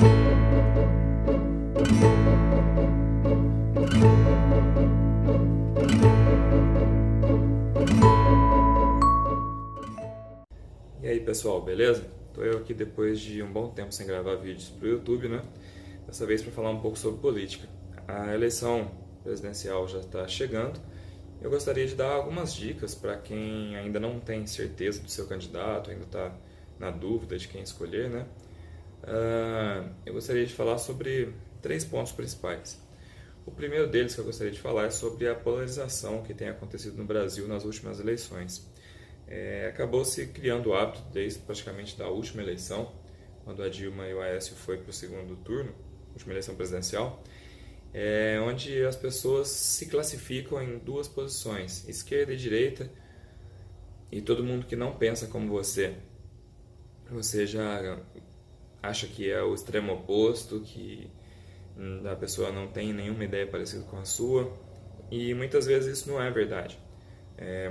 E aí pessoal, beleza? Tô eu aqui depois de um bom tempo sem gravar vídeos pro YouTube, né? Dessa vez para falar um pouco sobre política. A eleição presidencial já está chegando. Eu gostaria de dar algumas dicas para quem ainda não tem certeza do seu candidato, ainda está na dúvida de quem escolher, né? Eu gostaria de falar sobre 3 pontos principais. O primeiro deles que eu gostaria de falar é sobre a polarização que tem acontecido no Brasil nas últimas eleições. Acabou se criando o hábito desde praticamente da última eleição, quando a Dilma e o Aécio foi para o segundo turno, última eleição presidencial, onde as pessoas se classificam em 2 posições, esquerda e direita, e todo mundo que não pensa como você já acha que é o extremo oposto, que a pessoa não tem nenhuma ideia parecida com a sua, e muitas vezes isso não é verdade.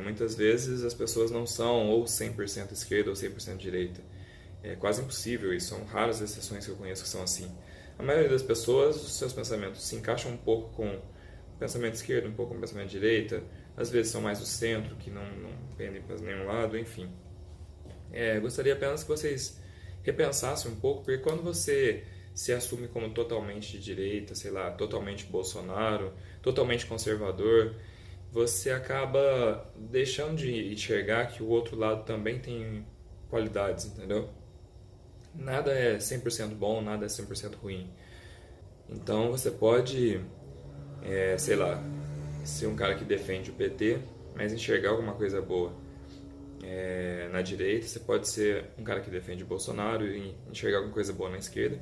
Muitas vezes as pessoas não são ou 100% esquerda ou 100% direita. É quase impossível isso, são raras as exceções que eu conheço que são assim. A maioria das pessoas, os seus pensamentos se encaixam um pouco com o pensamento esquerdo, um pouco com o pensamento direita, às vezes são mais do centro, que não pendem para nenhum lado, enfim. Gostaria apenas que vocês repensassem um pouco, porque quando você se assume como totalmente de direita, sei lá, totalmente Bolsonaro, totalmente conservador, você acaba deixando de enxergar que o outro lado também tem qualidades, entendeu? Nada é 100% bom, nada é 100% ruim. Então você pode, sei lá, ser um cara que defende o PT, mas enxergar alguma coisa boa. Na direita, você pode ser um cara que defende o Bolsonaro e enxergar alguma coisa boa na esquerda.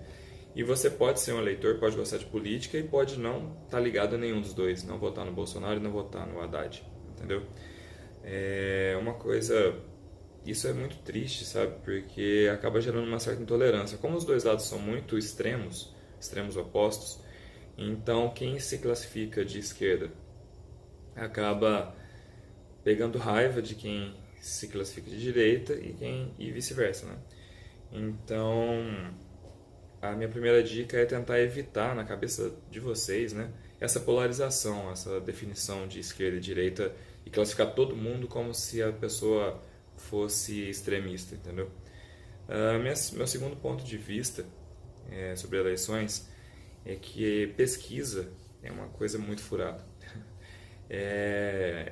E você pode ser um eleitor, pode gostar de política e pode não estar ligado a nenhum dos dois, não votar no Bolsonaro e não votar no Haddad, entendeu? Uma coisa, isso é muito triste, sabe? Porque acaba gerando uma certa intolerância. Como os dois lados são muito extremos opostos, então quem se classifica de esquerda acaba pegando raiva de quem se classifica de direita e vice-versa, né? Então, a minha primeira dica é tentar evitar na cabeça de vocês, né, essa polarização, essa definição de esquerda e direita e classificar todo mundo como se a pessoa fosse extremista, entendeu? Meu segundo ponto de vista sobre eleições é que pesquisa é uma coisa muito furada.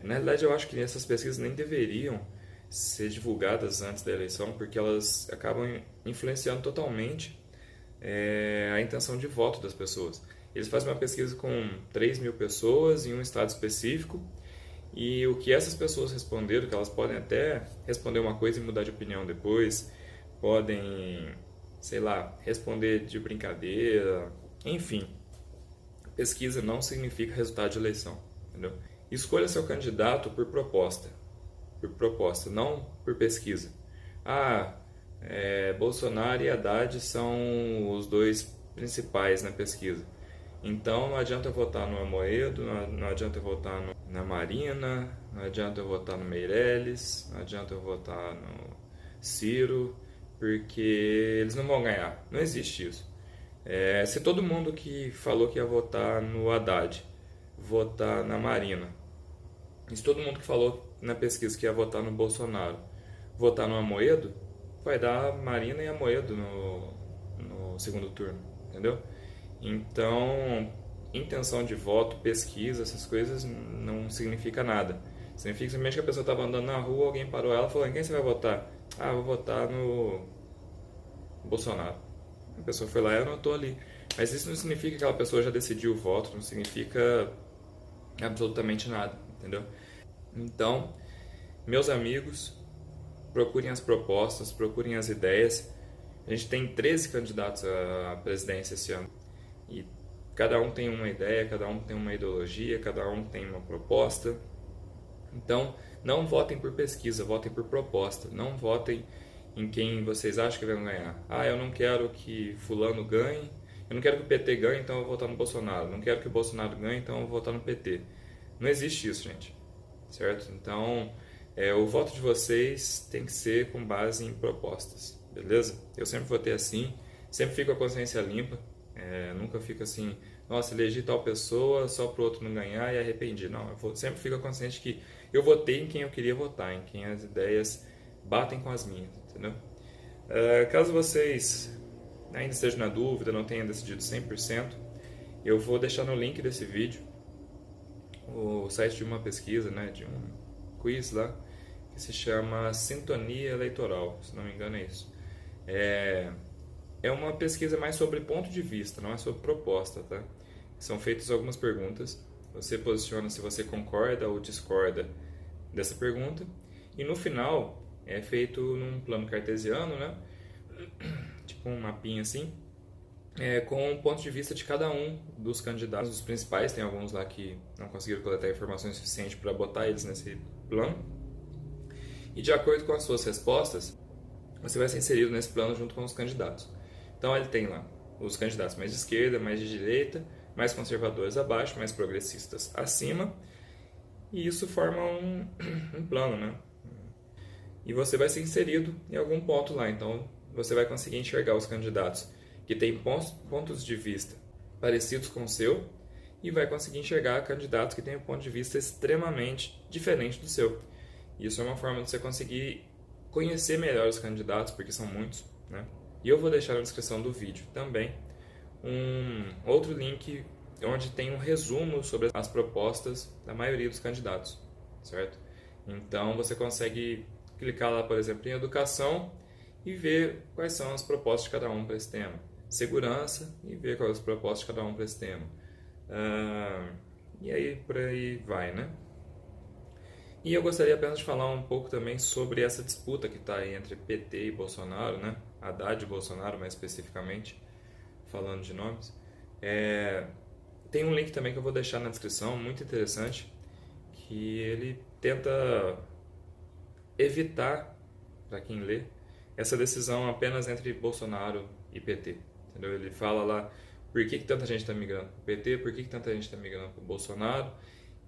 Na realidade, eu acho que essas pesquisas nem deveriam ser divulgadas antes da eleição, porque elas acabam influenciando totalmente a intenção de voto das pessoas. Eles fazem uma pesquisa com 3.000 pessoas em um estado específico e o que essas pessoas responderam, que elas podem até responder uma coisa e mudar de opinião depois, podem, sei lá, responder de brincadeira, enfim. Pesquisa não significa resultado de eleição, entendeu? Escolha seu candidato por proposta, não por pesquisa. Bolsonaro e Haddad são os 2 principais na pesquisa. Então não adianta eu votar no Amoedo, não adianta eu votar na Marina, não adianta eu votar no Meirelles, não adianta eu votar no Ciro, porque eles não vão ganhar. Não existe isso. Se todo mundo que falou que ia votar no Haddad votar na Marina, e se todo mundo que falou na pesquisa que ia votar no Bolsonaro votar no Amoedo, vai dar Marina e Amoedo no segundo turno, entendeu? Então, intenção de voto, pesquisa, essas coisas não significa nada. Significa simplesmente que a pessoa estava andando na rua, alguém parou ela e falou: em quem você vai votar? Vou votar no Bolsonaro. A pessoa foi lá e anotou ali. Mas isso não significa que aquela pessoa já decidiu o voto, não significa absolutamente nada, entendeu? Então, meus amigos, procurem as propostas, procurem as ideias. A gente tem 13 candidatos à presidência esse ano e cada um tem uma ideia, cada um tem uma ideologia, cada um tem uma proposta. Então, não votem por pesquisa, votem por proposta. Não votem em quem vocês acham que vai ganhar. Eu não quero que fulano ganhe, eu não quero que o PT ganhe, então eu vou votar no Bolsonaro. Não quero que o Bolsonaro ganhe, então eu vou votar no PT. Não existe isso, gente. Certo? Então, o voto de vocês tem que ser com base em propostas, beleza? Eu sempre votei assim, sempre fico com a consciência limpa, nunca fico assim, nossa, elegi tal pessoa só para o outro não ganhar e arrependi. Não, sempre fico consciente que eu votei em quem eu queria votar, em quem as ideias batem com as minhas, entendeu? Caso vocês ainda estejam na dúvida, não tenham decidido 100%, eu vou deixar no link desse vídeo o site de uma pesquisa, né, de um quiz lá, que se chama Sintonia Eleitoral, se não me engano é isso. É uma pesquisa mais sobre ponto de vista, não é sobre proposta, tá? São feitas algumas perguntas, você posiciona se você concorda ou discorda dessa pergunta, e no final é feito num plano cartesiano, né? Tipo um mapinha assim, com o ponto de vista de cada um dos candidatos, os principais, tem alguns lá que não conseguiram coletar informações suficientes para botar eles nesse plano, e de acordo com as suas respostas, você vai ser inserido nesse plano junto com os candidatos. Então ele tem lá os candidatos mais de esquerda, mais de direita, mais conservadores abaixo, mais progressistas acima, e isso forma um plano, né? E você vai ser inserido em algum ponto lá, então você vai conseguir enxergar os candidatos que têm pontos de vista parecidos com o seu e vai conseguir enxergar candidatos que têm um ponto de vista extremamente diferente do seu. Isso é uma forma de você conseguir conhecer melhor os candidatos, porque são muitos, né? E eu vou deixar na descrição do vídeo também um outro link onde tem um resumo sobre as propostas da maioria dos candidatos, certo? Então você consegue clicar lá, por exemplo, em educação e ver quais são as propostas de cada um para esse tema. Segurança e ver quais são as propostas de cada um para esse tema. E aí por aí vai, né? E eu gostaria apenas de falar um pouco também sobre essa disputa que está entre PT e Bolsonaro, né? Haddad e Bolsonaro, mais especificamente, falando de nomes. Tem um link também que eu vou deixar na descrição, muito interessante, que ele tenta evitar, para quem lê, essa decisão apenas entre Bolsonaro e PT. Entendeu? Ele fala lá por que tanta gente está migrando para o PT, por que tanta gente está migrando para o Bolsonaro,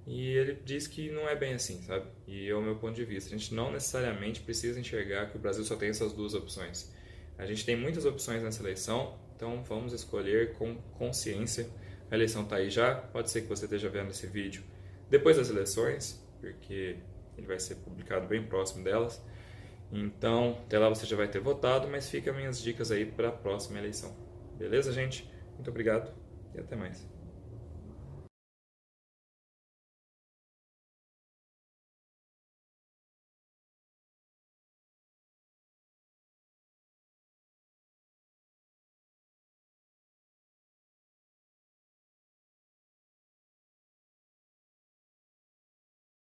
e ele diz que não é bem assim, sabe? E é o meu ponto de vista. A gente não necessariamente precisa enxergar que o Brasil só tem essas duas opções. A gente tem muitas opções nessa eleição, então vamos escolher com consciência. A eleição está aí já, pode ser que você esteja vendo esse vídeo depois das eleições, porque ele vai ser publicado bem próximo delas. Então, até lá você já vai ter votado, mas fica minhas dicas aí para a próxima eleição. Beleza, gente? Muito obrigado e até mais.